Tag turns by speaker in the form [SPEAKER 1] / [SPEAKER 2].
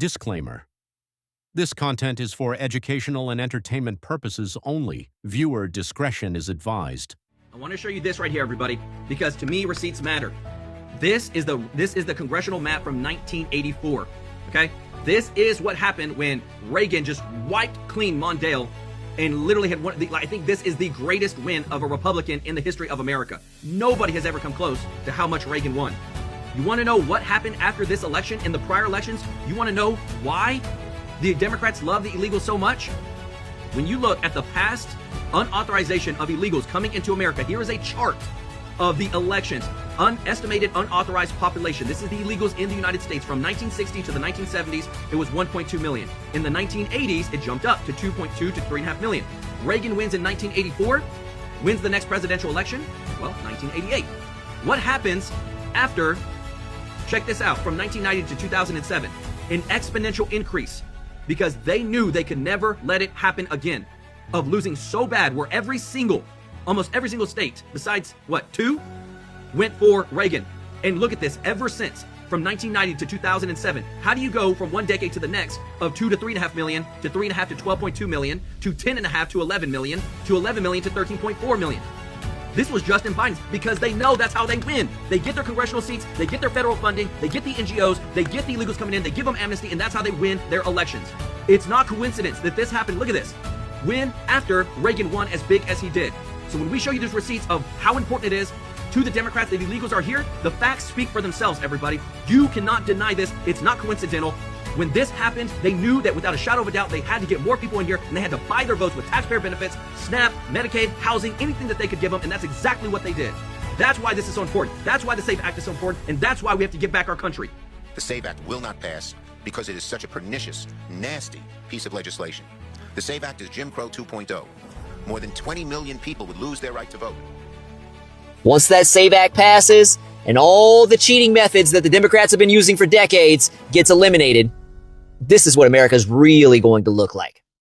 [SPEAKER 1] Disclaimer. This content is for educational and entertainment purposes only. Viewer discretion is advised.
[SPEAKER 2] I want to show you this right here, everybody, because to me, receipts matter. This is the congressional map from 1984, okay? This is what happened when Reagan just wiped clean Mondale and literally had one. I think this is the greatest win of a Republican in the history of America. Nobody has ever come close to how much Reagan won. You want to know what happened after this election in the prior elections? You want to know why the Democrats love the illegals so much? When you look at the past unauthorization of illegals coming into America, here is a chart of the elections. Estimated unauthorized population. This is the illegals in the United States. From 1960 to the 1970s, it was 1.2 million. In the 1980s, it jumped up to 2.2 to 3.5 million. Reagan wins in 1984. Wins the next presidential election? Well, 1988. What happens after? Check this out. From 1990 to 2007, an exponential increase because they knew they could never let it happen again of losing so bad where almost every single state, besides, what, 2, went for Reagan. And look at this, ever since, from 1990 to 2007, how do you go from one decade to the next of 2 to 3.5 million, to 3.5 to 12.2 million, to 10.5 to 11 million, to 11 million to 13.4 million? This was Justin Biden's because they know that's how they win. They get their congressional seats, they get their federal funding, they get the NGOs, they get the illegals coming in, they give them amnesty, and that's how they win their elections. It's not coincidence that this happened. Look at this. When after Reagan won as big as he did. So when we show you these receipts of how important it is to the Democrats that illegals are here, the facts speak for themselves, everybody. You cannot deny this. It's not coincidental. When this happened, they knew that without a shadow of a doubt, they had to get more people in here, and they had to buy their votes with taxpayer benefits, SNAP, Medicaid, housing, anything that they could give them, and that's exactly what they did. That's why this is so important. That's why the SAVE Act is so important, and that's why we have to give back our country.
[SPEAKER 3] The SAVE Act will not pass because it is such a pernicious, nasty piece of legislation. The SAVE Act is Jim Crow 2.0. More than 20 million people would lose their right to vote.
[SPEAKER 4] Once that SAVE Act passes and all the cheating methods that the Democrats have been using for decades gets eliminated, this is what America's really going to look like.